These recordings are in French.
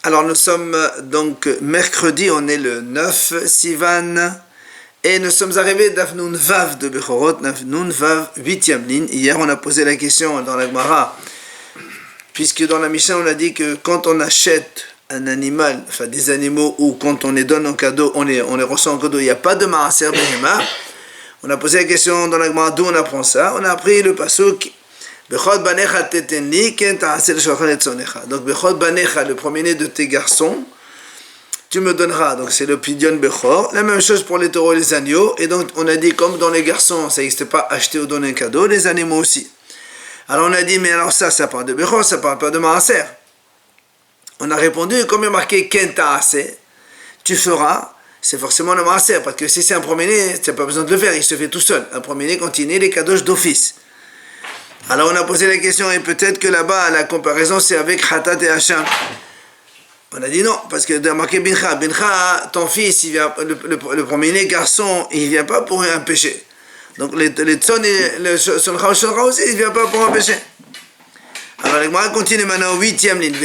Alors nous sommes donc mercredi, on est le 9 Sivan, et nous sommes arrivés d'Afnoun Vav de Bechorot, Afnoun Vav, 8e ligne. Hier on a posé la question dans la Gemara, puisque dans la Mishnah on a dit que quand on achète un animal, enfin des animaux, ou quand on les donne en cadeau, on les reçoit en cadeau, il n'y a pas de Maaser Behema. On a posé la question dans la Gemara d'où on apprend ça. On a appris le pasuk Bechot banecha tetenli ken ta'asel shochan et tzonecha. Donc Bechot banecha, le premier-né de tes garçons, tu me donneras. Donc c'est le pidyon Bechor. La même chose pour les taureaux et les agneaux. Et donc on a dit comme dans les garçons, ça n'existe pas acheter ou donner un cadeau, les animaux aussi. Alors on a dit mais alors ça parle de Bechor, ça parle pas de Maaser. On a répondu comme il y a marqué ken ta'asel, tu feras. C'est forcément le Maaser, parce que si c'est un premier-né, tu n'as pas besoin de le faire, il se fait tout seul. Un premier-né continue les cadeaux d'office. Alors on a posé la question, et peut-être que là-bas, la comparaison, c'est avec Khatat et Hacham. On a dit non, parce que dans marqué Bincha. Bincha, ton fils, il vient, le premier-né garçon, il ne vient pas pour un péché. Donc les tzon et le shoncha aussi, il ne vient pas pour un péché. Alors on va continuer maintenant au 8e ligne.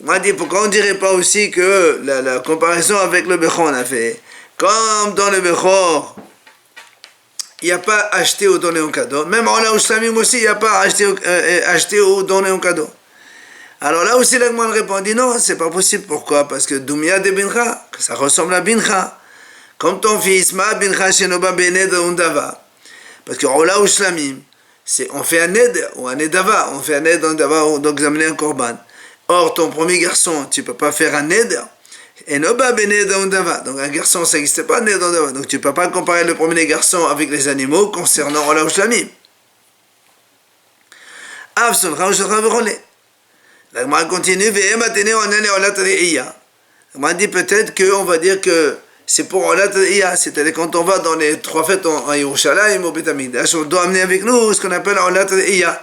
On m'a dit, pourquoi on ne dirait pas aussi que la comparaison avec le Bechor, on a fait, comme dans le Bechor, il n'y a pas acheté ou donné un cadeau, même en la Shlamim aussi, il n'y a pas acheté ou donné un cadeau. Alors là aussi, l'Agman répondit, non, c'est pas possible. Pourquoi? Parce que Doumia de Bincha, ça ressemble à Bincha. Comme ton fils, Ma Bincha Shenoba Bened Undava. Parce que Ola ou Shlamim, on fait un ned ou un nedava, on fait un ned, on doit examiner un korban. Or, ton premier garçon, tu ne peux pas faire un neder. Et noba bened ondava. Donc, un garçon, ça n'existe pas, ned ondava. Donc, tu ne peux pas comparer le premier garçon avec les animaux concernant Ola ou Shlamim. Avsolcha ou Sholcha V'Rolé. La Gemara continue. Ve'ema tene onene Ola Tadeiya. La Gemara dit peut-être qu'on va dire que c'est pour Ola Tadeiya. C'est-à-dire quand on va dans les 3 fêtes en Yerushalayim, au Beit HaMikdash, on doit amener avec nous ce qu'on appelle Ola Tadeiya.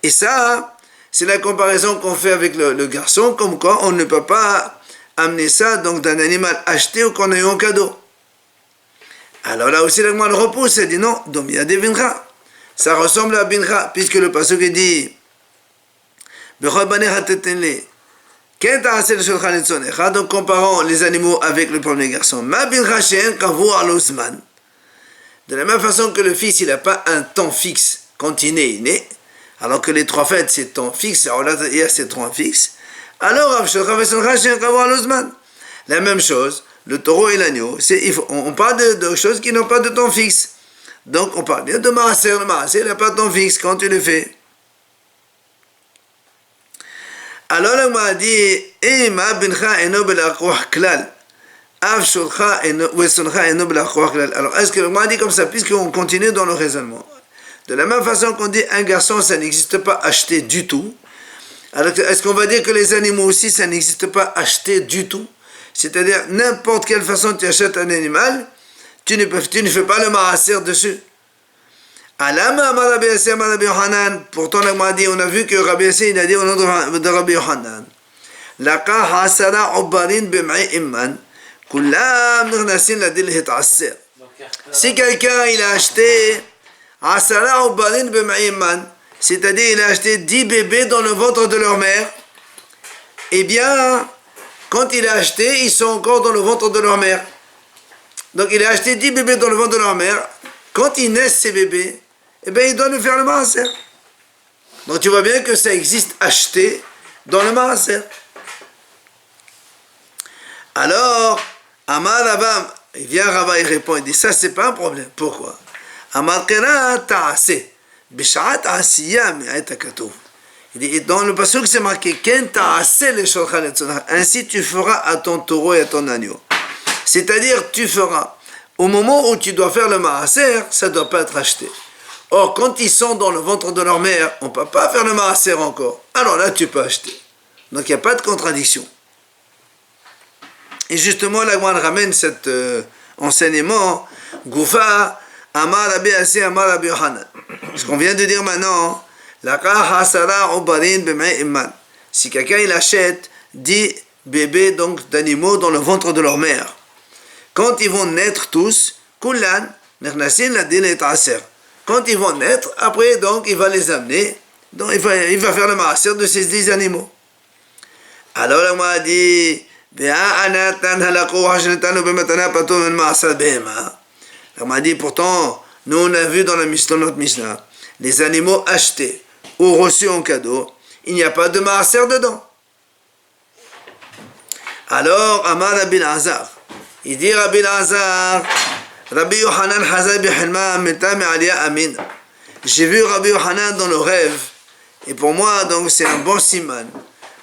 Et ça, c'est la comparaison qu'on fait avec le garçon, comme quoi on ne peut pas amener ça donc d'un animal acheté ou qu'on a eu en cadeau. Alors là aussi, le repousse et dit non, donc il y a des bincha. Ça ressemble à bincha, puisque le pasuk dit donc comparons les animaux avec le premier garçon. De la même façon que le fils, il n'a pas un temps fixe quand il est né. Alors que les 3 fêtes, c'est temps fixe, c'est temps fixe. Alors, la même chose, le taureau et l'agneau, on parle de choses qui n'ont pas de temps fixe. Donc, on parle bien de maaser. Le maaser, il n'a pas de temps fixe quand tu le fais. Alors, là, on m'a dit, alors, est-ce que le m'a dit comme ça, puisqu'on continue dans le raisonnement? De la même façon qu'on dit un garçon, ça n'existe pas acheté du tout. Alors, est-ce qu'on va dire que les animaux aussi, ça n'existe pas acheté du tout? C'est-à-dire, n'importe quelle façon tu achètes un animal, tu ne fais pas le maaser dessus. Pourtant, on a vu que Rabbi Yassi, il a dit au nom de Rabbi Yohanan, si quelqu'un, il a acheté c'est-à-dire il a acheté 10 bébés dans le ventre de leur mère, eh bien, quand il a acheté, ils sont encore dans le ventre de leur mère. Donc il a acheté 10 bébés dans le ventre de leur mère. Quand ils naissent, ces bébés, eh bien, il doit nous faire le maaser. Donc tu vois bien que ça existe acheté dans le maaser. Alors, Amar Rabba, il vient Rabba, il répond, il dit, ça c'est pas un problème. Pourquoi? Amar Kera ta'ase, Bishat Asiya mi'at hakatuv. Il dit, dans le pasuk c'est marqué, Ken ta'ase le shorcha letzonach. Ainsi tu feras à ton taureau et à ton agneau. C'est-à-dire, tu feras. Au moment où tu dois faire le maaser, ça ne doit pas être acheté. Or, quand ils sont dans le ventre de leur mère, on ne peut pas faire le maaser encore. Alors là, tu peux acheter. Donc, il n'y a pas de contradiction. Et justement, la Gemara ramène cet enseignement, Goufa, Amar Rabbi Yassi, Amar Rabbi Yohanan. Ce qu'on vient de dire maintenant, si quelqu'un il achète 10 bébés donc d'animaux dans le ventre de leur mère, quand ils vont naître tous, quand ils vont naître, après donc il va les amener, donc il va faire le maaser de ces 10 animaux. Alors la Gemara dit, la Gemara dit, pourtant, nous on a vu dans notre Mishnah, les animaux achetés ou reçus en cadeau, il n'y a pas de maaser dedans. Alors, Amar Rabbi Lazar, il dit Rabbi Lazar, Rabbi Yohanan Hazar Bihilma Meta Me'alia Amin. J'ai vu Rabbi Yohanan dans le rêve, et pour moi, donc, c'est un bon siman.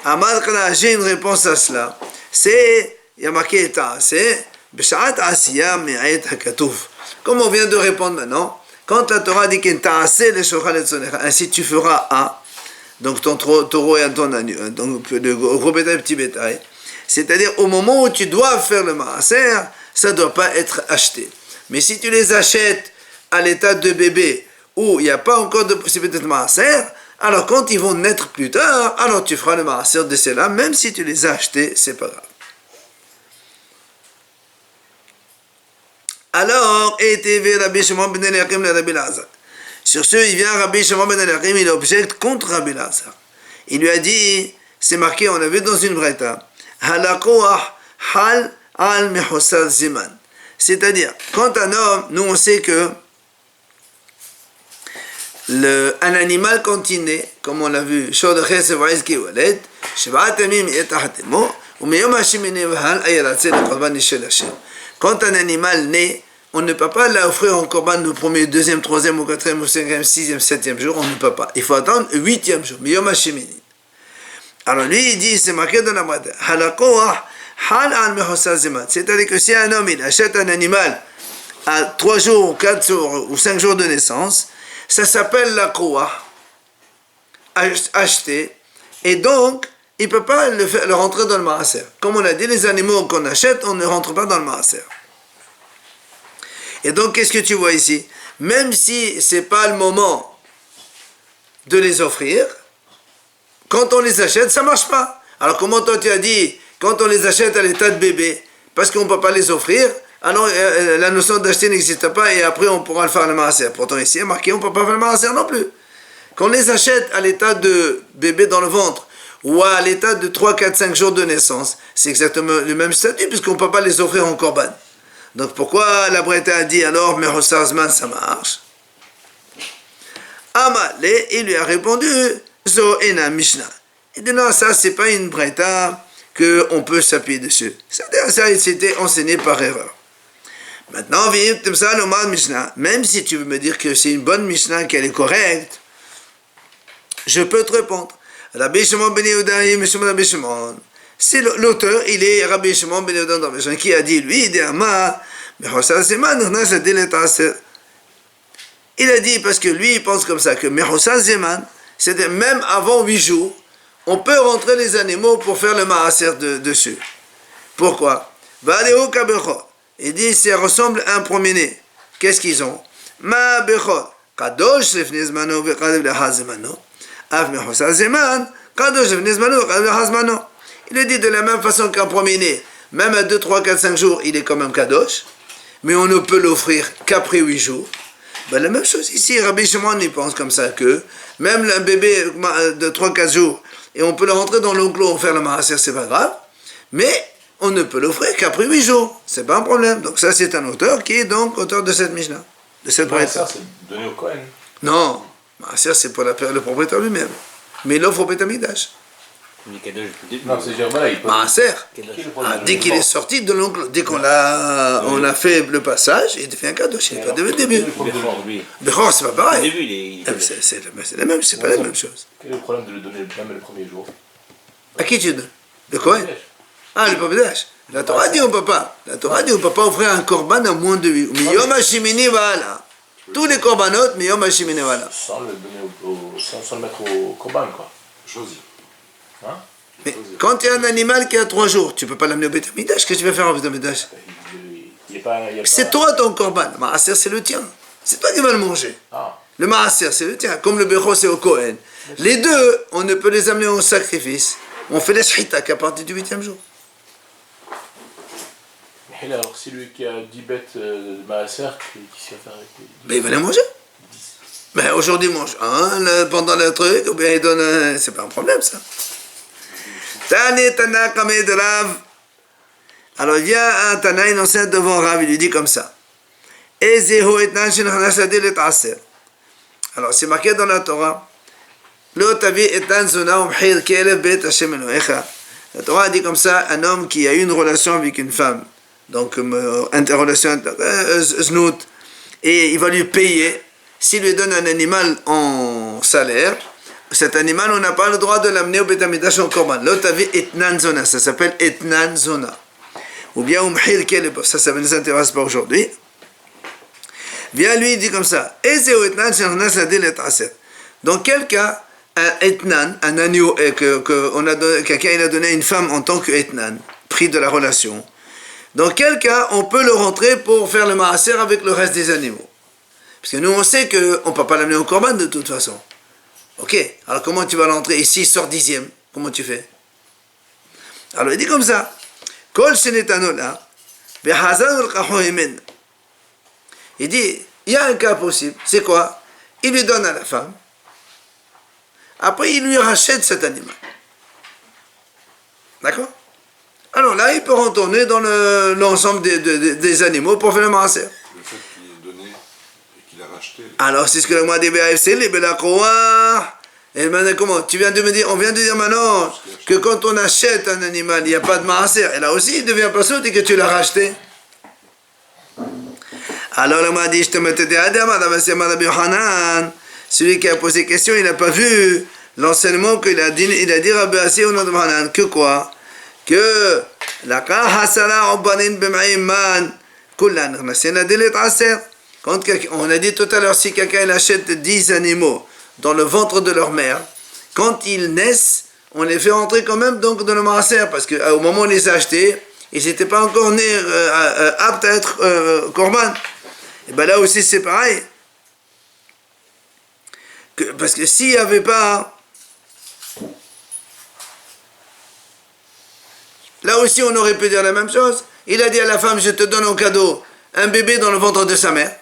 Amar Kala, j'ai une réponse à cela. C'est, il y a marqué c'est B'sha'at Asiya Me'ayet HaKatuf. Comme on vient de répondre maintenant, quand la Torah dit qu'il ta'aseh le shochal et tzonecha, ainsi tu feras A, donc ton taureau et ton agneau, donc le gros bétail et le petit bétail. C'est-à-dire, au moment où tu dois faire le maaser, ça ne doit pas être acheté. Mais si tu les achètes à l'état de bébé, où il n'y a pas encore de possibilité de maaser, alors quand ils vont naître plus tard, alors tu feras le maaser de ceux-là, même si tu les as achetés, c'est pas grave. Alors, Rabbi Shimon ben Eliakim le Rabbi Lazar. Sur ce, il vient Rabbi Shimon ben Eliakim, il objecte contre Rabbi Lazar. Il lui a dit, c'est marqué, on a vu dans une braïta, Halakoah hal al mehosal ziman. C'est-à-dire, quand un homme, nous on sait que un animal quand il naît, comme on l'a vu, quand un animal naît, on ne peut pas l'offrir en korban le premier, deuxième, troisième, ou quatrième, ou cinquième, sixième, septième jour, on ne peut pas. Il faut attendre le 8e jour, Miyom HaShemini. Alors lui, il dit, c'est marqué dans la Braïta, Halakoah hal al mehosal ziman. C'est-à-dire que si un homme, il achète un animal à 3 jours, 4 jours, ou 5 jours de naissance, ça s'appelle la koah, acheté, et donc, il ne peut pas le rentrer dans le maaser. Comme on a dit, les animaux qu'on achète, on ne rentre pas dans le maaser. Et donc, qu'est-ce que tu vois ici? Même si ce n'est pas le moment de les offrir, quand on les achète, ça ne marche pas. Alors, comment toi tu as dit, quand on les achète à l'état de bébé, parce qu'on ne peut pas les offrir, alors la notion d'acheter n'existe pas et après on pourra le faire le maaser. Pourtant ici, il est marqué, on ne peut pas faire le maaser non plus. Quand on les achète à l'état de bébé dans le ventre, ou à l'état de 3, 4, 5 jours de naissance, c'est exactement le même statut, puisqu'on ne peut pas les offrir en korban. Donc pourquoi la Braïta a dit alors, Mehosazman, ça marche? Amalé, il lui a répondu, Zo ena Mishnah. Il dit non, ça c'est pas une Braïta qu'on peut s'appuyer dessus. Ça c'était enseigné par erreur. Maintenant, Mishnah, même si tu veux me dire que c'est une bonne Mishnah, qu'elle est correcte, je peux te répondre. Rabbi Shimon ben Yehuda, Rabbi Shimon. C'est l'auteur, il est Rabbi Shimon ben Yehuda, qui a dit, lui, il a dit, parce que lui, il pense comme ça, que Mehosal Zeman, c'est même avant 8 jours, on peut rentrer les animaux pour faire le maaser dessus. Pourquoi? Il dit, ça ressemble à un premier-né. Qu'est-ce qu'ils ont? Ma bechor, kadosh lefnei zmano v'kadosh lehazmano. Av mehosal zeman, kadosh lefnei zmano v'kadosh lehazmano. Il est dit de la même façon qu'un premier-né, même à 2, 3, 4, 5 jours, il est quand même kadosh, mais on ne peut l'offrir qu'après 8 jours. Ben, la même chose ici, Rabbi Shimon, il pense comme ça que même un bébé de 3, 4 jours, et on peut le rentrer dans l'enclos, faire le maaser, c'est pas grave, mais on ne peut l'offrir qu'après 8 jours. C'est pas un problème. Donc ça, c'est un auteur qui est donc auteur de cette Mishnah. De cette braïta. Ça, c'est donné au Kohen. Non. Ça, c'est pour le propriétaire lui-même. Mais il offre au Beth Amikdash. Non, c'est-à-dire, voilà, il peut... Maaser. Dès qu'il est sorti de l'enclos, dès qu'on a fait le passage, il devient un cadeau. C'est pas le début. Bechor, c'est pas pareil. C'est la même, c'est pas la même chose. Quel est le problème de le donner même le premier jour? À qui tu donnes? Le Kohen? Ah, le Beth. La Torah dit on ne peut pas. La Torah dit on ne peut pas offrir un korban à moins de 8. Miyom HaShemini voilà. Tous les korbanot, Miyom HaShemini voilà. Sans le donner sans le mettre au korban, quoi. Choisi. Hein? Mais quand il y a un animal qui a 3 jours, tu ne peux pas l'amener au Beth Amikdash. Qu'est-ce que tu vas faire au Beth Amikdash? C'est toi ton korban. Le maaser, c'est le tien. C'est toi qui vas le manger. Ah. Le maaser, c'est le tien. Comme le bechor, c'est au Kohen. Les deux, on ne peut les amener au sacrifice. On fait les shchita qu'à partir du 8e jour. Et alors, c'est lui qui a 10 bêtes de maaser, qui s'y va faire avec les... Ben, il va les manger. Ben, aujourd'hui, il mange un pendant le truc, ou bien il donne un... C'est pas un problème, ça. Tane Tana Kame de Rav. Alors il vient un Tana, il enseigne devant Rav, il lui dit comme ça. Ezehu etnan shenachnas ladil et aser. Alors c'est marqué dans la Torah. Lo tavi etan zona umhir kelev bet Hashem Elohecha. La Torah dit comme ça, un homme qui a eu une relation avec une femme, donc interrelation, znout, et il va lui payer. S'il lui donne un animal en salaire, cet animal, on n'a pas le droit de l'amener au Beth Amikdash en korban. Lo tavi etnan zona, ça s'appelle etnan zona. Ou bien umhir kelev, ça ne nous intéresse pas aujourd'hui. Viens lui, il dit comme ça. Dans quel cas, un etnan, un agneau, quelqu'un il a donné à une femme en tant que etnan, prix de la relation. Dans quel cas, on peut le rentrer pour faire le maaser avec le reste des animaux? Parce que nous, on sait qu'on ne peut pas l'amener au korban de toute façon. Ok, alors comment tu vas l'entrer? Ici, il sort dixième. Comment tu fais? Alors il dit comme ça. Kol shenetanola, behazan al-kahohimen. Il dit, il y a un cas possible, c'est quoi? Il lui donne à la femme, après il lui rachète cet animal. D'accord? Alors là, il peut retourner dans l'ensemble des animaux pour faire le maaser. Le fait qu'il ait donné et qu'il a racheté. Alors c'est ce que le mois des BAFC, les Belakoa. Et maintenant, comment? Tu viens de me dire, on vient de dire maintenant que quand on achète un animal, il n'y a pas de maaser. Et là aussi, il devient pas sûr que tu l'as racheté. Alors le m'a dit, je te mettais des Adam, celui qui a posé question, il n'a pas vu l'enseignement qu'il a dit Rabbi Assi au nom de Hanan, que quoi? Que la kahasala obanin b'ma'imman kullan nasena delet aser. Quand on a dit tout à l'heure, si quelqu'un il achète 10 animaux dans le ventre de leur mère, quand ils naissent, on les fait rentrer quand même donc dans le maaser, parce qu'au moment où on les a achetés, ils n'étaient pas encore nés aptes à être korban. Et bien là aussi c'est pareil. Parce que s'il n'y avait pas... Là aussi on aurait pu dire la même chose. Il a dit à la femme, je te donne en cadeau un bébé dans le ventre de sa mère.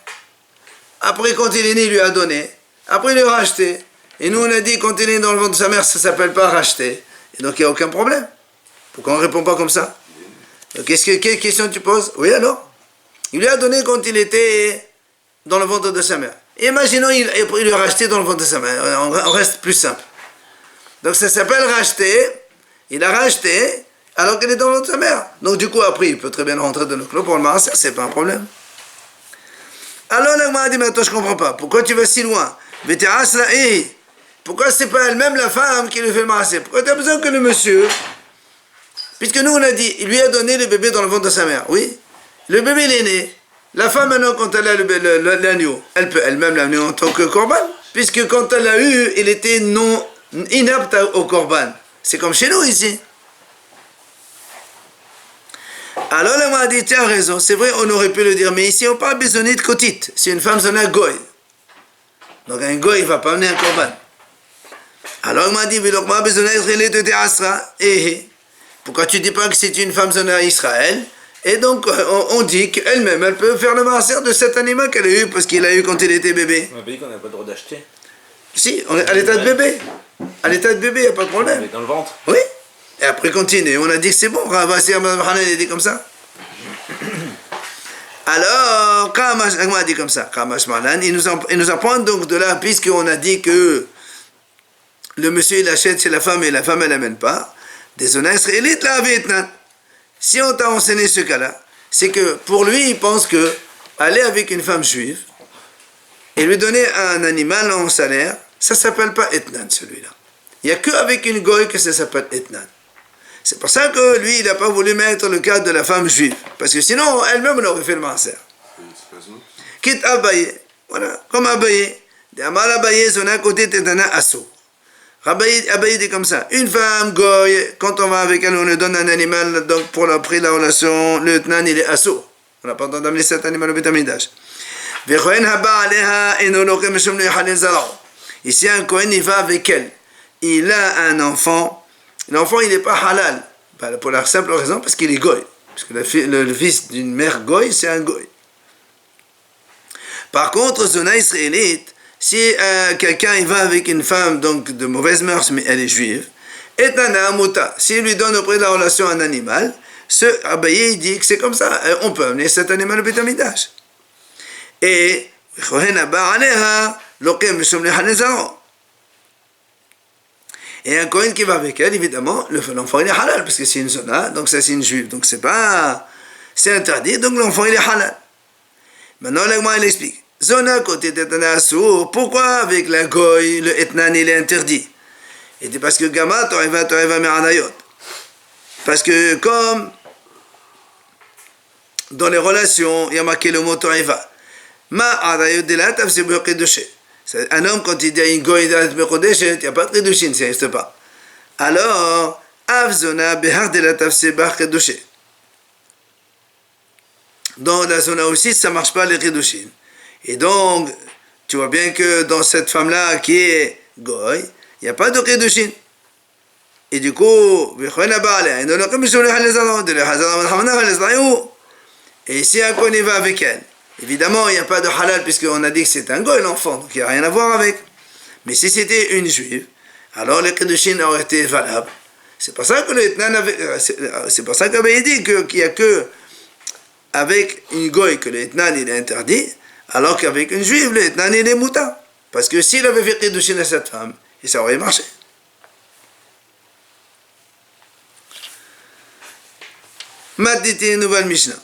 Après quand il est né, il lui a donné. Après il l'a racheté. Et nous on a dit, quand il est né dans le ventre de sa mère, ça ne s'appelle pas racheter. Et donc il n'y a aucun problème. Pourquoi on ne répond pas comme ça? Quelle question tu poses? Oui alors? Il lui a donné quand il était dans le ventre de sa mère. Imaginons il lui a racheté dans le ventre de sa mère. On reste plus simple. Donc ça s'appelle racheter. Il a racheté alors qu'elle est dans le ventre de sa mère. Donc du coup après il peut très bien rentrer dans le clos pour le maaser, c'est pas un problème. Alors la m'a dit, mais attends, je comprends pas. Pourquoi tu vas si loin? Pourquoi c'est pas elle-même la femme qui lui fait le maaser? Pourquoi tu as besoin que le monsieur? Puisque nous on a dit, il lui a donné le bébé dans le ventre de sa mère. Oui. Le bébé il est né. La femme maintenant quand elle a l'agneau, elle peut elle-même l'amener en tant que korban. Puisque quand elle l'a eu, il était non inapte au korban. C'est comme chez nous ici. Alors elle m'a dit, tu as raison, c'est vrai, on aurait pu le dire, mais ici on parle besoin de kotite. C'est une femme zona goy. Donc un goy, il ne va pas amener un korban. Alors elle m'a dit, mais donc moi besoin d'être de Asra. Pourquoi tu ne dis pas que c'est une femme zona Israël? Et donc on dit qu'elle-même, elle peut faire le maaser de cet animal qu'elle a eu, parce qu'il a eu quand il était bébé. On a dit qu'on n'avait pas le droit d'acheter. Si, à l'état de bébé. À l'état de bébé, il n'y a pas de problème. Mais dans le ventre. Oui. Et après continue, on a dit que c'est bon, Ravasi Hanan a dit comme ça. Alors, Kamash a dit comme ça, Kamash Malan, il nous apprend donc de là, puisqu'on a dit que le monsieur il achète chez la femme et la femme elle n'amène pas, des honnêtes israélites là, Vietnam. Si on t'a enseigné ce cas-là, c'est que pour lui, il pense que aller avec une femme juive et lui donner un animal en salaire, ça ne s'appelle pas etnan celui-là. Il n'y a qu'avec une goy que ça s'appelle etnan. C'est pour ça que lui, il n'a pas voulu mettre le cas de la femme juive. Parce que sinon, elle-même, elle aurait fait le maaser. Quitte Abaye. Voilà, comme Abaye. Amal Abaye, son à côté, Tétana Asso. Abaye dit comme ça. Une femme, goy, quand on va avec elle, on lui donne un animal, donc pour le prix de la relation, le Tnan, il est Asso. On n'a pas besoin d'amener cet animal au Beth Amikdash. Ici, un Kohen, il va avec elle. Il a un enfant. L'enfant, il n'est pas halal. Pour la simple raison, parce qu'il est goy. Parce que le fils d'une mère goy, c'est un goy. Par contre, zona israélite, si quelqu'un il va avec une femme donc de mauvaise mœurs, mais elle est juive, Etana Muta, s'il lui donne auprès de la relation un animal, ce Abaye il dit que c'est comme ça, on peut amener cet animal au Beit HaMikdash. Et un Kohen qui va avec elle, évidemment, l'enfant il est halal, parce que c'est une zona, donc ça c'est une juive, donc c'est interdit, donc l'enfant il est halal. Maintenant l'agma il explique. Zona côté tetana assour, pourquoi avec la goy, le etnan il est interdit? Il dit parce que Gama, Toreva Meranayot. Parce que comme dans les relations, il y a marqué le mot Toreva. Ma Arayot de la taf c'est Bekedushe. Un homme, quand il dit une goy de Bekedushe, il n'y a pas de Kedushin, ça n'existe pas. Alors, Avzona Behar de la taf c'est Bekedushe. Dans la zona aussi, ça ne marche pas les Kedushin. Et donc, tu vois bien que dans cette femme-là qui est goy, il n'y a pas de Kedushin. Et du coup, et si un Kohen va avec elle, évidemment, il n'y a pas de halal puisqu'on a dit que c'est un goy l'enfant, donc il n'y a rien à voir avec. Mais si c'était une juive, alors le Kedushin aurait été valable. C'est pour ça que c'est pour ça qu'Abaye dit qu'il n'y a que avec une goy que le Etnan il est interdit, alors qu'avec une juive, le Etnan il est muta. Parce que s'il avait fait Kedushin à cette femme, et ça aurait marché. Maditi nouvelle Mishnah.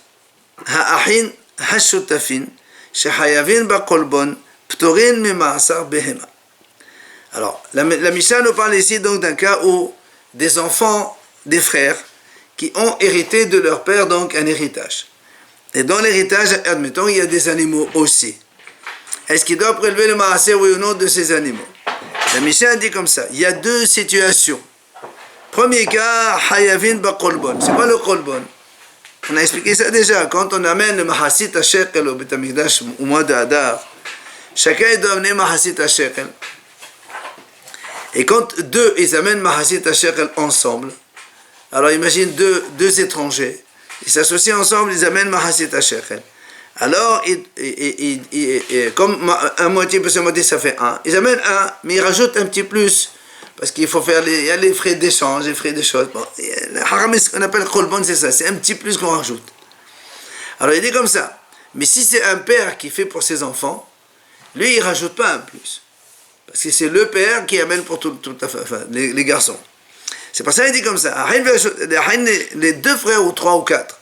Ha'ahin hashutafin shehayavin baqolbon ptorin mima'asar behema. Alors, la Mishnah nous parle ici donc d'un cas où des enfants, des frères, qui ont hérité de leur père donc un héritage. Et dans l'héritage, admettons, il y a des animaux aussi. Est-ce qu'il doit prélever le maaser, oui ou non, de ces animaux? La Mishnah dit comme ça, il y a deux situations. Premier cas, hayavin baqolbon. C'est quoi le kolbon? On a expliqué ça déjà. Quand on amène le mahasit à shekel au Beit HaMikdash au mois de Hadar, chacun doit amener mahasit à shekel. Et quand deux, ils amènent mahasit à shekel ensemble, alors imagine deux étrangers, ils s'associent ensemble, ils amènent mahasit à shekel. Alors, comme un moitié plus un moitié, ça fait un. Ils amènent un, mais ils rajoutent un petit plus. Parce qu'il faut faire il y a les frais d'échange, les frais de choses. Bon, le haram, ce qu'on appelle kolbon, c'est ça. C'est un petit plus qu'on rajoute. Alors, il dit comme ça. Mais si c'est un père qui fait pour ses enfants, lui, il ne rajoute pas un plus. Parce que c'est le père qui amène pour les garçons. C'est pour ça qu'il dit comme ça. Les deux frères, ou trois ou quatre,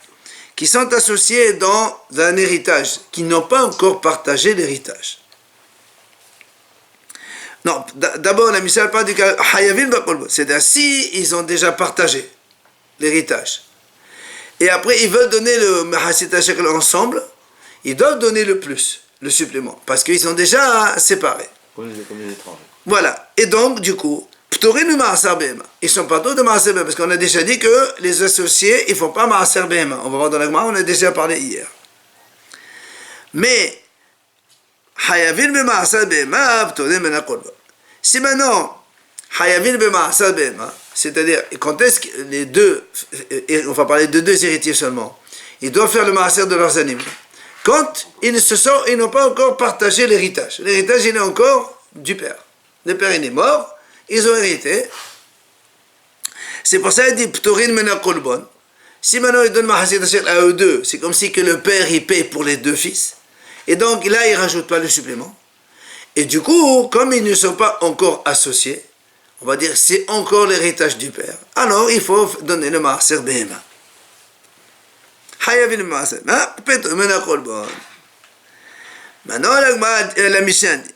qui sont associés dans un héritage, qui n'ont pas encore partagé l'héritage. Non, d'abord, la Mishnah parle du cas Hayavin Baqolbon. C'est-à-dire, si ils ont déjà partagé l'héritage, et après ils veulent donner le Mahasit HaShekel ensemble, ils doivent donner le plus, le supplément, parce qu'ils sont déjà séparés. Comme les étrangers. Voilà. Et donc, du coup, Ptorin ou Maaser Behema. Ils sont pas tous de Maaser Behema, parce qu'on a déjà dit que les associés, ils ne font pas Maaser Behema. On va voir dans la Gemara, on a déjà parlé hier. Mais, Hayavin B'Maaser Behema, Ptorin B'Naqolbon. Si maintenant, Hayavin B'Maaser Behema, c'est-à-dire, quand est-ce que les deux, on va parler de deux héritiers seulement, ils doivent faire le Maaser de leurs animaux. Quand ils n'ont pas encore partagé l'héritage. L'héritage, il est encore du père. Le père, il est mort, ils ont hérité. C'est pour ça qu'il dit Ptorin Mena Kolbon. Si maintenant ils donnent Mahasit HaShekel à eux deux, c'est comme si que le père, il paye pour les deux fils. Et donc là, il ne rajoute pas le supplément. Et du coup, comme ils ne sont pas encore associés, on va dire c'est encore l'héritage du père. Alors, il faut donner le Maaser Behema. Hayavin le Maaser. Ptorin Mena Kolbon. Maintenant, la Mishnah dit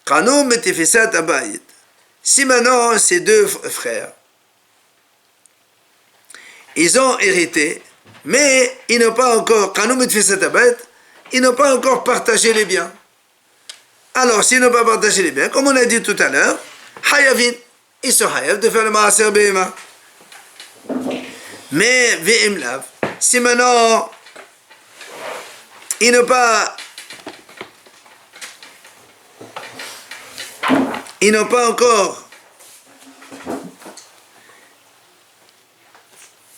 Kano Metifisat Abayit. Si maintenant ces deux frères, ils ont hérité, mais ils n'ont pas encore, ils n'ont pas encore partagé les biens. Alors, s'ils n'ont pas partagé les biens, comme on a dit tout à l'heure, Hayavin, ils sont Hayav de faire le Maaser Behema. Mais, Ve'im Lav, si maintenant, ils n'ont pas encore,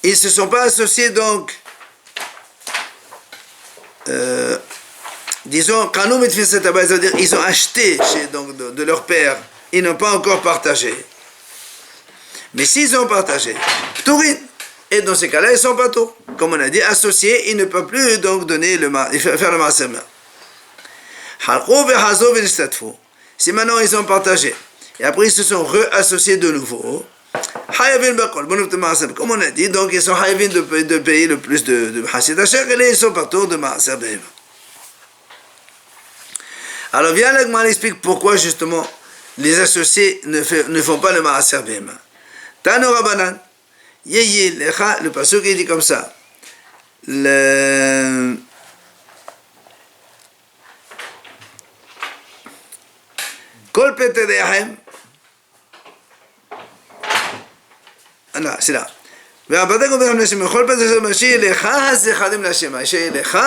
ils ne se sont pas associés donc, disons, c'est-à-dire ils ont acheté donc, de leur père, ils n'ont pas encore partagé. Mais s'ils ont partagé, Ptourin. Et dans ces cas-là, ils sont pas tout. Comme on a dit, associés, ils ne peuvent plus donc donner faire le maaser be'ema. Si maintenant ils ont partagé, et après ils se sont réassociés de nouveau, comme on a dit, donc ils sont hayavin de payer le plus de Hasid Asher, et là ils sont pas tout de maaser be'ema. Alors viens là, on explique pourquoi justement les associés ne font pas le maaser be'ema. Tano Rabbanan, le pasuk il dit comme ça. Kol petedechem. Ah, c'est là. והבדק ובהם לשם, וכל פתח של משיח, לך הזכרים לשם, לך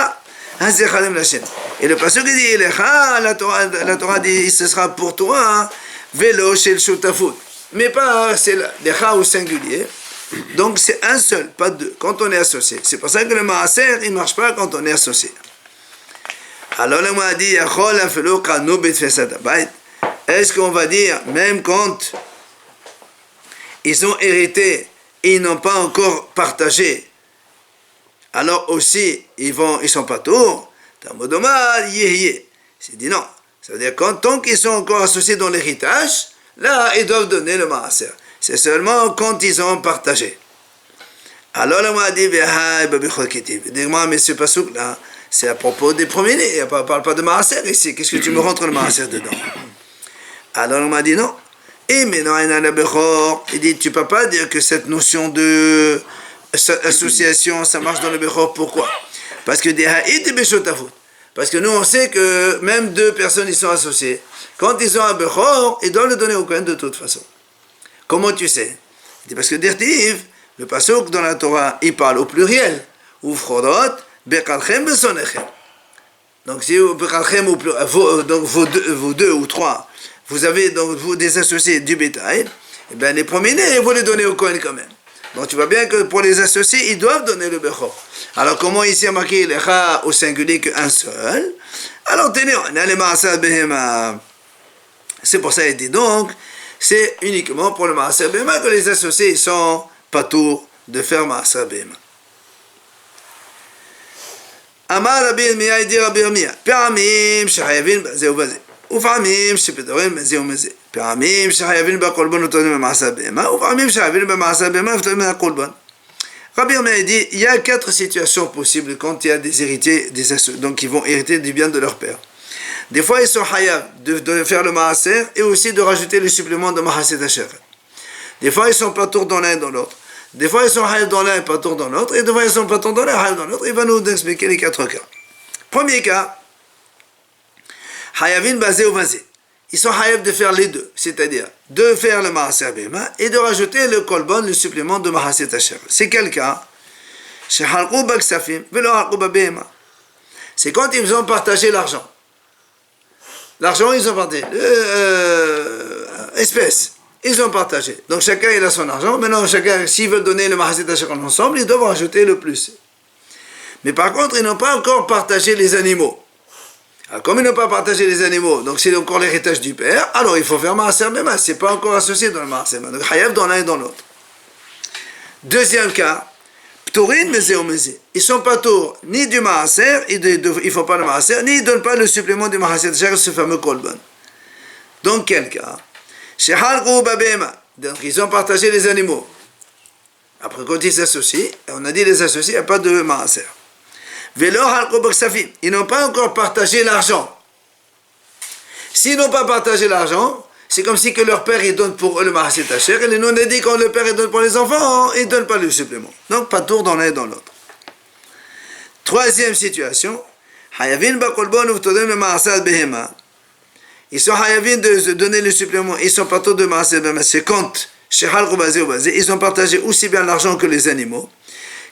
הזכרים לשם. Et le pasuk il dit, לך, la Torah dit, ce sera pour toi, vélo chez le shutafut. Mais pas, c'est לך au singulier. Donc c'est un seul, pas deux, quand on est associé. C'est pour ça que le maaser, il ne marche pas quand on est associé. Alors le m'a dit, est-ce qu'on va dire, même quand ils ont hérité et ils n'ont pas encore partagé, alors aussi ils sont pas tours, c'est dit non. Ça veut dire tant qu'ils sont encore associés dans l'héritage, là ils doivent donner le maaser. C'est seulement quand ils ont partagé. Alors là, on a dit, mais ce pasuk là, c'est à propos des premiers-nés. On ne parle pas de maaser ici. Qu'est-ce que tu me rentres le maaser dedans? Alors on m'a dit non. Et maintenant, il dit, tu ne peux pas dire que cette notion de association, ça marche dans le bechor. Pourquoi? Parce que nous, on sait que même deux personnes, ils sont associées. Quand ils ont un bechor, ils doivent le donner au Kohen de toute façon. Comment tu sais? Parce que Dirtiv, le pasuk dans la Torah, il parle au pluriel. Ufrodot, bekalchem besonechem. Donc si bekalchem au pluriel, donc vous deux ou trois, vous avez donc vous des associés du bétail, et bien les premiers-nés, vous les donnez au Kohen quand même. Donc tu vois bien que pour les associés, ils doivent donner le bechor. Alors comment ici a marqué lecha au singulier qu'un seul? Alors tenez, on a les maaser be'ema. C'est pour ça qu'il dit donc, c'est uniquement pour le maaser be'ema que les associés sont pas tours de faire maaser be'ema. Amar Rabbi Yirmiyah, il dit Rabbi Yirmiyah, פעמים שחייבים בזה ובזה, ופעמים שפטורים בזה ובזה, פעמים שחייבים בקורבן ופטורים במעשר בהמה, ופעמים שחייבים במעשר בהמה ופטורים מהקורבן. Rabbi Yirmiyah dit, il y a 4 situations possibles quand il y a des héritiers, donc qui vont hériter du bien de leur père. Des fois, ils sont hayav de faire le maaser et aussi de rajouter le supplément de Mahaset Asher. Des fois, ils sont pas tours dans l'un et dans l'autre. Des fois, ils sont hayav dans l'un et pas tours dans l'autre. Et des fois, ils sont pas tours dans l'un et hayav dans l'autre. Il va nous expliquer les 4 cas. Premier cas, hayavin basé ou basé. Ils sont hayav de faire les deux, c'est-à-dire de faire le maaser bema et de rajouter le kolbon, le supplément de Mahaset Asher. C'est quel cas? C'est quand ils ont partagé l'argent. L'argent, ils ont partagé. Espèces, ils ont partagé. Donc chacun il a son argent. Maintenant, chacun, s'ils veulent donner le Mahaset Asher ensemble, ils doivent rajouter le plus. Mais par contre, ils n'ont pas encore partagé les animaux. Alors, comme ils n'ont pas partagé les animaux, donc c'est encore l'héritage du père, alors il faut faire Maaser Bema. C'est pas encore associé dans le Maaser Bema. Donc Hayav dans l'un et dans l'autre. Deuxième cas, Ptorin Mezé ou Mezé. Ils sont pas tours ni du Maaser, ils ne font pas le Maaser, ni ils ne donnent pas le supplément du Mahaset Asher, ce fameux Kolban. Donc quel cas? Shehalgu Babema. Donc ils ont partagé les animaux. Après quand ils s'associent, on a dit les associés, il n'y a pas de Maaser. Ils n'ont pas encore partagé l'argent. S'ils n'ont pas partagé l'argent, c'est comme si que leur père il donne pour eux le Mahaset Asher, et nous on a dit quand le père il donne pour les enfants, il ne donne pas le supplément. Donc pas tour dans l'un et dans l'autre. Troisième situation, ils sont hayavin de donner le supplément, ils sont pas tour de Mahaset Bema, c'est quand ils ont partagé aussi bien l'argent que les animaux.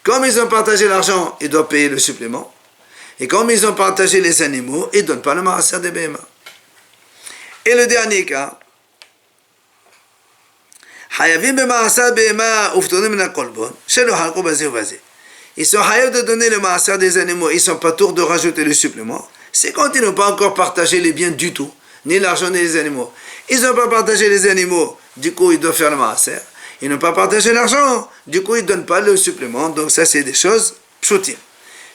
Comme ils ont partagé l'argent, ils doivent payer le supplément. Et comme ils ont partagé les animaux, ils ne donnent pas le maaser de Bema. Et le dernier cas, ils sont hayav de donner le maaser des animaux, ils ne sont pas tours de rajouter le supplément. C'est quand ils n'ont pas encore partagé les biens du tout, ni l'argent ni les animaux. Ils n'ont pas partagé les animaux, du coup ils doivent faire le maaser. ils n'ont pas partagé l'argent, du coup ils ne donnent pas le supplément, donc ça c'est des choses pshutim.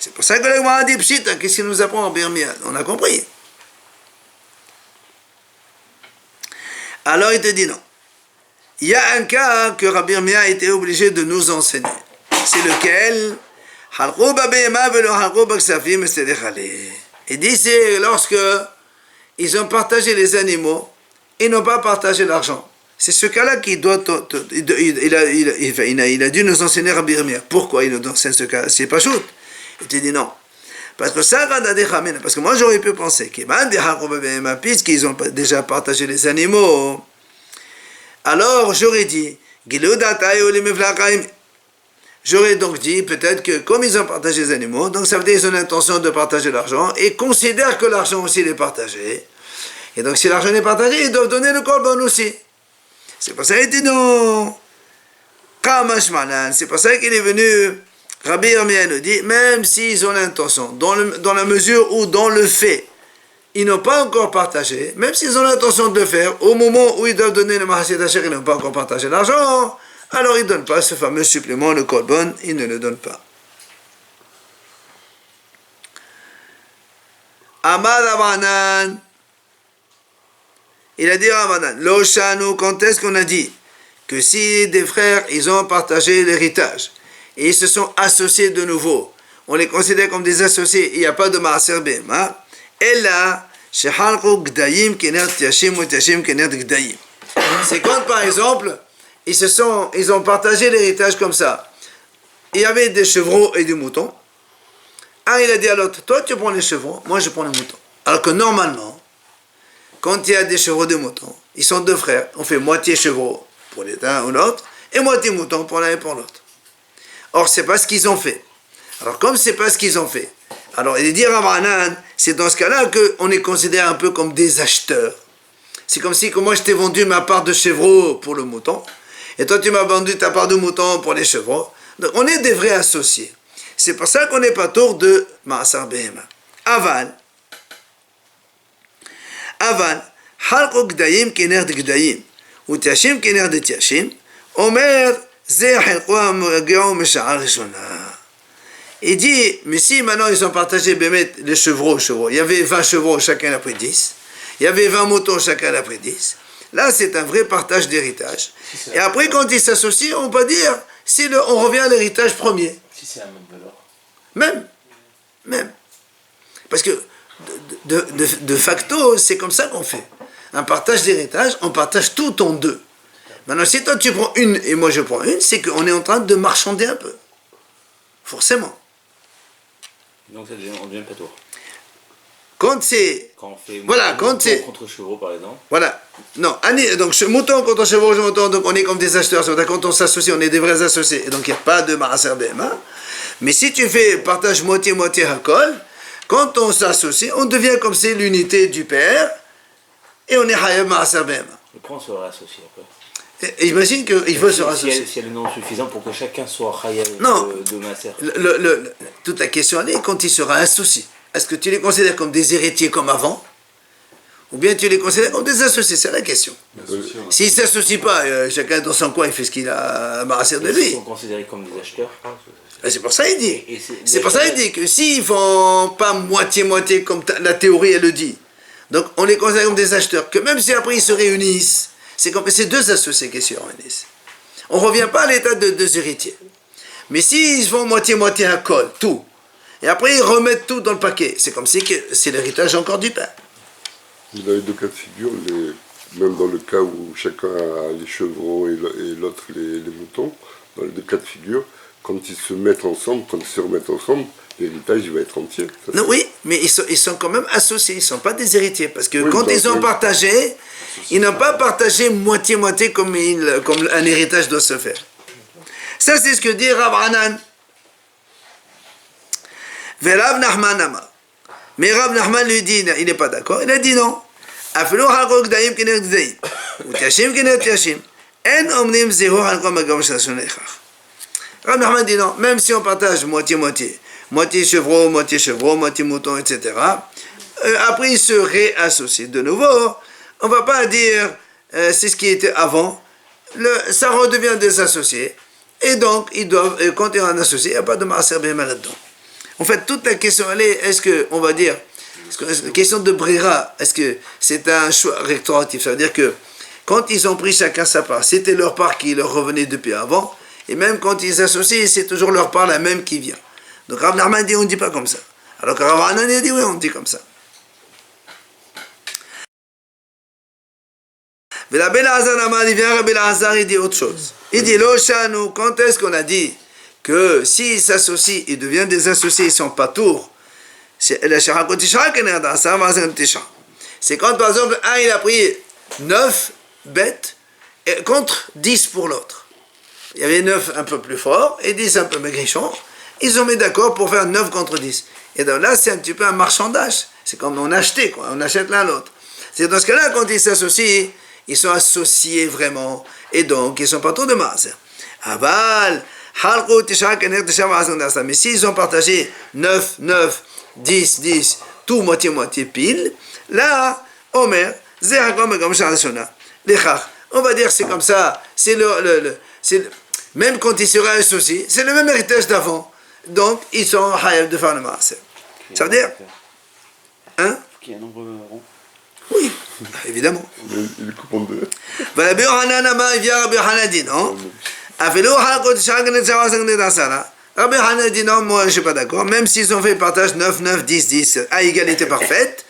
C'est pour ça que la Gemara dit pshita, qu'est-ce qu'il nous apprend en Birmia? On a compris. Alors il te dit non. Il y a un cas que Rabbi Yirmiyah a été obligé de nous enseigner. C'est lequel? Il dit c'est lorsque ils ont partagé les animaux, ils n'ont pas partagé l'argent. C'est ce cas-là qui doit... Il a dû nous enseigner Rabbi Yirmiyah. Pourquoi il nous enseigne ce cas? C'est pas shoot. Il te dit non. Parce que moi j'aurais pu penser puisqu'ils ont déjà partagé les animaux, alors j'aurais dit, j'aurais donc dit peut-être que comme ils ont partagé les animaux, donc ça veut dire qu'ils ont l'intention de partager l'argent et considèrent que l'argent aussi est partagé. Et donc si l'argent est partagé, ils doivent donner le korban aussi. C'est pour ça qu'il dit non. C'est pour ça qu'il est venu, Rabbi Yirmiyah nous dit, même s'ils ont l'intention, dans la mesure où dans le fait, ils n'ont pas encore partagé, même s'ils ont l'intention de le faire, au moment où ils doivent donner le Mahasit Asher, ils n'ont pas encore partagé l'argent, alors ils ne donnent pas ce fameux supplément, le korban, ils ne le donnent pas. Amad Abanan, il a dit à Abanan, Loshanu, quand est-ce qu'on a dit que si des frères, ils ont partagé l'héritage, et ils se sont associés de nouveau, on les considère comme des associés, il n'y a pas de Maaser Behema, et là, c'est quand par exemple ils ont partagé l'héritage comme ça. Il y avait des chevreaux et des moutons. Un il a dit à l'autre, toi tu prends les chevreaux, moi je prends les moutons. Alors que normalement, quand il y a des chevreaux et des moutons, ils sont deux frères, on fait moitié chevreaux pour l'un ou l'autre et moitié moutons pour l'un et pour l'autre. Or c'est pas ce qu'ils ont fait. Alors comme c'est pas ce qu'ils ont fait, alors il dit Rabbanan, c'est dans ce cas-là qu'on est considéré un peu comme des acheteurs. C'est comme si moi je t'ai vendu ma part de chevreau pour le mouton, et toi tu m'as vendu ta part de mouton pour les chevreaux. Donc on est des vrais associés. C'est pour ça qu'on n'est pas tour de Ma'asar Behema. Aval, Halko Gdayim Kener de Gdayim, ou Tiashim Kener de Tiashim, Omer, Zeh Halko Amageo Mesha'ar Rishonah. Il dit, mais si maintenant ils ont partagé les chevreaux, il y avait 20 chevreaux, chacun a pris 10, il y avait 20 moutons, chacun a pris 10, là c'est un vrai partage d'héritage. Et après quand ils s'associent, on peut dire, on revient à l'héritage premier. Si c'est la même valeur. Même. Parce que de facto, c'est comme ça qu'on fait. Un partage d'héritage, on partage tout en deux. Maintenant si toi tu prends une et moi je prends une, c'est qu'on est en train de marchander un peu. Forcément. Donc on devient pas tour. Quand c'est... Quand on fait quand c'est... contre chevaux par exemple. Voilà. Non, donc mouton contre chevaux, mouton, donc on est comme des acheteurs. Quand on s'associe, on est des vrais associés. Et donc il n'y a pas de Maaser Behema. Mais si tu fais partage moitié-moitié Hakol, quand on s'associe, on devient comme c'est l'unité du père, et on est Hayab Maaser Behema. Et pourquoi on se réassocie après? Imagine qu'il veut se rassocier. S'il y a le nombre suffisant pour que chacun soit Hayab de Maaser. Toute la question elle est quand il sera associé. Est-ce que tu les considères comme des héritiers comme avant? Ou bien tu les considères comme des associés? C'est la question. S'ils ne s'associent pas, chacun dans son coin, il fait ce qu'il a à marasser de lui. Ils sont considérés comme des acheteurs. C'est pour ça qu'il dit. C'est pour ça qu'il dit que s'ils ne font pas moitié-moitié comme la théorie elle le dit, donc on les considère comme des acheteurs, que même si après ils se réunissent, c'est comme c'est deux associés qui se réunissent. On ne revient pas à l'état de deux héritiers. Mais s'ils font moitié-moitié un col, tout, et après ils remettent tout dans le paquet, c'est comme si c'est l'héritage encore du père. Dans les deux cas de figure, même dans le cas où chacun a les chevreaux et l'autre les moutons, dans les deux cas de figure, quand ils se mettent ensemble, quand ils se remettent ensemble, l'héritage il va être entier. Non, oui, mais ils sont quand même associés, ils ne sont pas des héritiers, parce que quand ils ont partagé, ils n'ont pas partagé moitié-moitié comme un héritage doit se faire. Ça c'est ce que dit Rav Hanan. Rav Nachman Amar. Mais Rav Nachman lui dit, il n'est pas d'accord, il a dit non. Afilo halko gdayim kener gdayim, ou tiashim kener tiashim, en omnim zeho halko magam shashon echach. Rav Nachman dit non, même si on partage moitié-moitié, moitié chevreau, moitié mouton, etc., après ils se réassocient de nouveau, on ne va pas dire c'est ce qui était avant, ça redevient des associés. Et donc, ils doivent, quand il y a un associé, il n'y a pas de maaser behema là-dedans. En fait, toute la question, elle est, est-ce que, on va dire, la question de brira, est-ce que c'est un choix rétroactif? Ça veut dire que quand ils ont pris chacun sa part, c'était leur part qui leur revenait depuis avant, et même quand ils associent, c'est toujours leur part la même qui vient. Donc Rav Nachman dit, on ne dit pas comme ça. Alors que Rav Hanan dit, oui, on dit comme ça. Mais la Bel Hazar, il vient, Rabbi Hazar, il dit autre chose. Il dit, Loshanu, quand est-ce qu'on a dit que s'ils s'associent, ils deviennent des associés, ils ne sont pas tours? C'est quand, par exemple, un, il a pris 9 bêtes contre 10 pour l'autre. Il y avait 9 un peu plus forts et 10 un peu maigrichons. Ils ont mis d'accord pour faire 9 contre 10. Et donc là, c'est un petit peu un marchandage. C'est comme on achetait, quoi. On achète l'un l'autre. C'est dans ce cas-là, quand ils s'associent, ils sont associés vraiment. Et donc, ils ne sont pas trop de masse. Aval, mais s'ils ont partagé 9, 9, 10, 10, tout moitié-moitié pile, là, Omer, on va dire c'est comme ça, même quand ils seraient associés, c'est le même héritage d'avant. Donc, ils sont hayab de faire le maase. Ça veut dire, hein? Qui est un nombre rond. Oui, évidemment. Il coupe en deux. Voilà, Rabbi Yohanan, il vient Rabbi Yohanan dit, non? Rabbi Yohanan dit, non, moi je ne suis pas d'accord, même s'ils ont fait partage 9, 9, 10, 10, à égalité parfaite,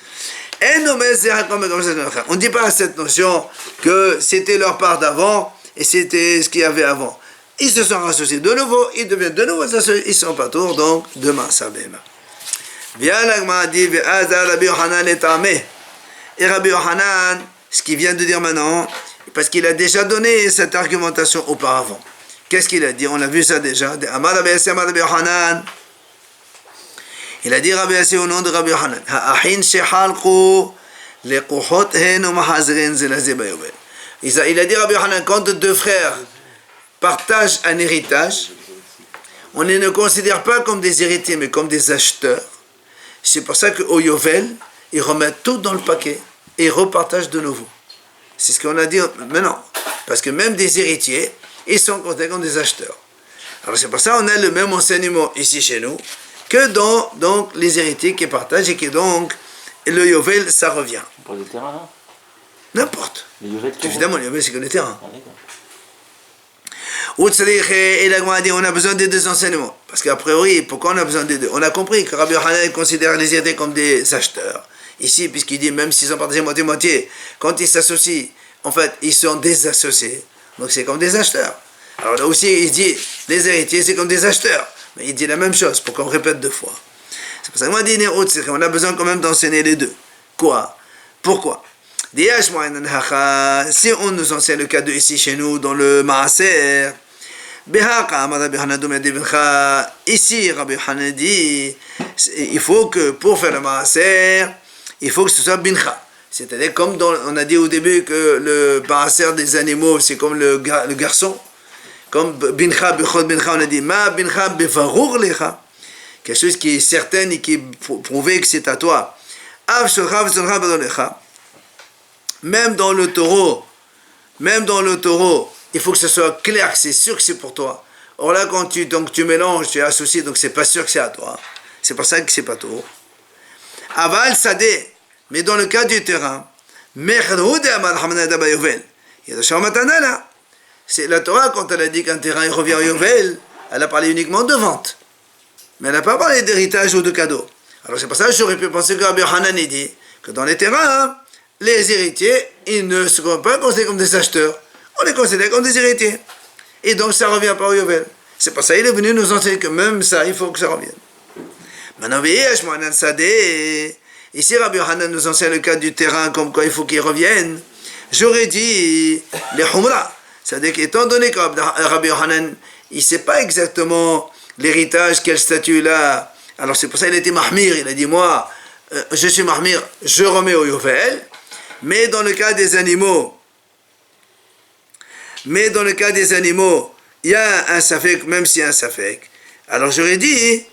on ne dit pas à cette notion que c'était leur part d'avant et c'était ce qu'il y avait avant. Ils se sont associés de nouveau, ils deviennent de nouveau associés, ils ne sont pas tours, donc demain ça va. Bien, l'agma dit, Rabbi Yohanan est armé. Et Rabbi Yohanan, ce qu'il vient de dire maintenant, parce qu'il a déjà donné cette argumentation auparavant. Qu'est-ce qu'il a dit? On a vu ça déjà. Il a dit Rabbi Yassi au nom de Rabbi Yohanan. Il a dit Rabbi Yohanan, quand deux frères partagent un héritage, on ne les considère pas comme des héritiers, mais comme des acheteurs. C'est pour ça qu'au Yovel, ils remettent tout dans le paquet et ils repartagent de nouveau. C'est ce qu'on a dit maintenant. Parce que même des héritiers, ils sont considérés comme des acheteurs. Alors c'est pour ça qu'on a le même enseignement ici chez nous que dans donc, les héritiers qui partagent et que donc le Yovel, ça revient. Pour les terrains, là? N'importe. Évidemment, le Yovel, c'est que le terrain. Ah, d'accord. Et l'agma dit on a besoin des deux enseignements. Parce qu'a priori, pourquoi on a besoin des deux? On a compris que Rabbi Yohanan considère les héritiers comme des acheteurs. Ici, puisqu'il dit même s'ils ont partagé moitié-moitié, quand ils s'associent, en fait, ils sont désassociés. Donc c'est comme des acheteurs. Alors là aussi, il dit les héritiers, c'est comme des acheteurs. Mais il dit la même chose, pour qu'on répète deux fois. C'est pour ça que moi, on a besoin quand même d'enseigner les deux. Quoi? Pourquoi? Si on nous enseigne le cas de ici chez nous, dans le Maaser, ici, Rabbi Yohanan dit, il faut que pour faire le Maaser, il faut que ce soit bincha. C'est-à-dire, comme on a dit au début que le Maaser des animaux, c'est comme le garçon. Comme bincha, bichot bincha, on a dit, ma bincha bevarur lecha. Quelque chose qui est certain et qui est prouvé que c'est à toi. Av sholcha v'sholcha badolecha. Même dans le taureau, il faut que ce soit clair, que c'est sûr que c'est pour toi. Or là, quand tu mélanges, tu es associé, donc c'est pas sûr que c'est à toi. C'est pour ça que c'est pas taureau. Aval sadeh, mais dans le cas du terrain, c'est la Torah, quand elle a dit qu'un terrain il revient au Yovel, elle a parlé uniquement de vente. Mais elle n'a pas parlé d'héritage ou de cadeau. Alors c'est pour ça que j'aurais pu penser que Rabbi Yohanan dit que dans les terrains, les héritiers, ils ne seront pas considérés comme des acheteurs. On les considère comme des héritiers. Et donc ça ne revient pas au Yovel. C'est pour ça qu'il est venu nous enseigner que même ça, il faut que ça revienne. Maintenant, ici Rabbi Yohanan nous enseigne le cas du terrain, comme quoi il faut qu'il revienne. J'aurais dit les humra. C'est-à-dire qu'étant donné que Rabbi Yohanan, il ne sait pas exactement l'héritage, quel statut il a. Alors c'est pour ça qu'il a été mahmir. Il a dit, moi, je suis mahmir, je remets au Yovel. Mais dans le cas des animaux, il y a un safek, même s'il y a un safek. Alors j'aurais dit,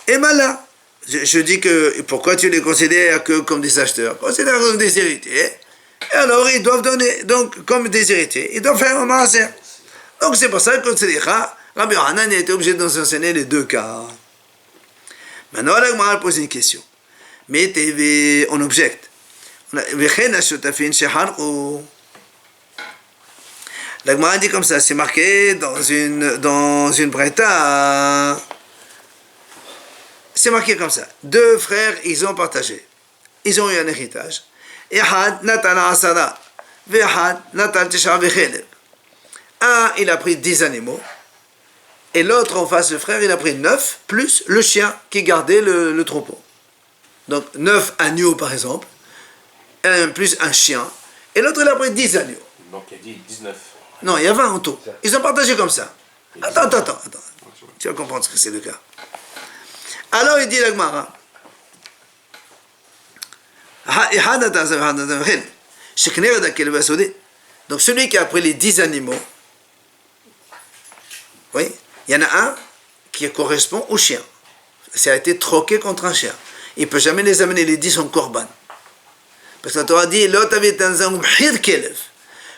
et malin. Je dis que, pourquoi tu les considères que comme des acheteurs? Considère comme des héritiers. Et alors, ils doivent donner, donc, comme des héritiers, ils doivent faire un maaser. Donc, c'est pour ça que Tzedikha, Rabbi Yohanan a été obligé de nous enseigner les deux cas. Maintenant, la Gemara pose une question. Mais on objecte. La Gemara dit comme ça, c'est marqué dans une Breta. C'est marqué comme ça. Deux frères, ils ont partagé. Ils ont eu un héritage. Un, il a pris 10 animaux. Et l'autre, en face, le frère, il a pris 9, plus le chien qui gardait le troupeau. Donc 9 agneaux, par exemple, plus un chien. Et l'autre, il a pris 10 agneaux. Donc il a dit 19. Non, il y a 20 en tout. Ils ont partagé comme ça. Attends. Tu vas comprendre ce que c'est le cas. Alors, il dit la Gemara. Donc celui qui a pris les 10 animaux, oui, il y en a un qui correspond au chien. Ça a été troqué contre un chien. Il ne peut jamais les amener les 10 en korban. Parce que la Torah dit,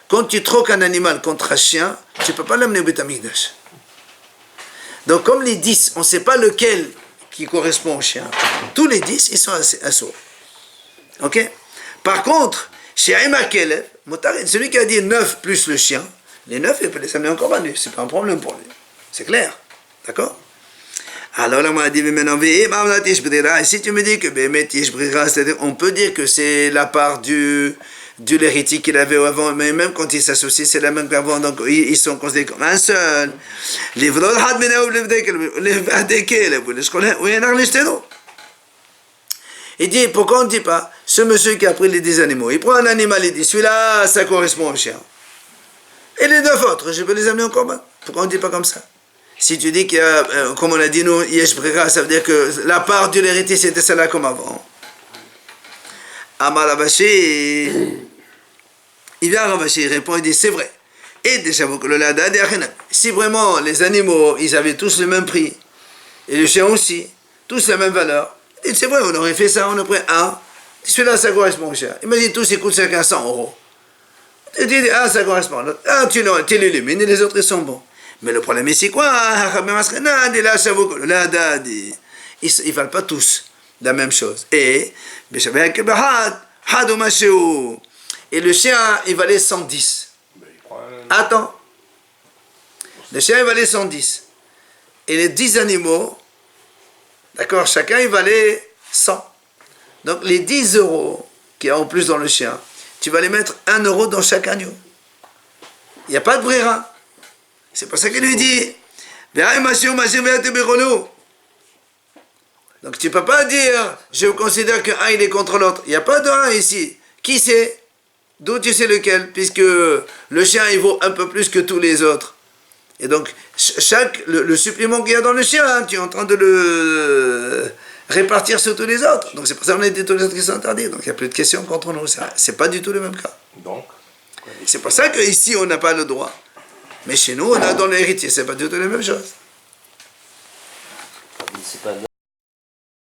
quand tu troques un animal contre un chien, tu ne peux pas l'amener au Beth Amikdash. Donc comme les 10, on ne sait pas lequel qui correspond au chien, tous les 10, ils sont assourds. Ok? Par contre, chez Aïma Kelev, celui qui a dit 9 plus le chien, les 9, il peut les amener en korban, c'est pas un problème pour lui. C'est clair. D'accord? Alors là, on m'a dit, mais maintenant, si tu me dis que c'est-à-dire, on peut dire que c'est la part de l'héritier qu'il avait avant, mais même quand ils s'associent, c'est la même qu'avant, donc ils sont considérés comme un seul. Il dit, pourquoi on ne dit pas, ce monsieur qui a pris les 10 animaux, il prend un animal, il dit, celui-là, ça correspond au chien. Et les 9 autres, je peux les amener en commun. Pourquoi on ne dit pas comme ça? Si tu dis qu'il y a, comme on a dit nous, Yesh Brera, ça veut dire que la part de l'héritier c'était celle-là comme avant. Amar Ravashi, il vient à Ravashi, il répond, il dit c'est vrai. Et déjà, si vraiment les animaux, ils avaient tous le même prix, et le chien aussi, tous la même valeur, il dit c'est vrai, on aurait fait ça, on aurait pris un, celui-là ça correspond au chien. Imagine tous, ils coûtent chacun 100 €. Il dit, ah ça correspond, ah tu l'illumines et les autres ils sont bons. Mais le problème ici, quoi? Ils ne valent pas tous la même chose. Et le chien, il valait 110. Attends. Le chien, il valait 110. Et les 10 animaux, d'accord, chacun, il valait 100. Donc les 10 € qu'il y a en plus dans le chien, tu vas les mettre 1 € dans chaque agneau. Il n'y a pas de brera. C'est pour ça qu'il lui dit donc tu ne peux pas dire je considère qu'un il est contre l'autre. Il n'y a pas de un ici. Qui c'est? D'où tu sais lequel? Puisque le chien il vaut un peu plus que tous les autres. Et donc le supplément qu'il y a dans le chien, tu es en train de le répartir sur tous les autres. Donc c'est pour ça qu'on a dit tous les autres qui sont interdits. Donc il n'y a plus de questions contre nous. C'est pas du tout le même cas. Donc c'est pour ça qu'ici on n'a pas le droit. Mais chez nous, on a dans l'héritier, c'est pas du tout la même chose. C'est pas 9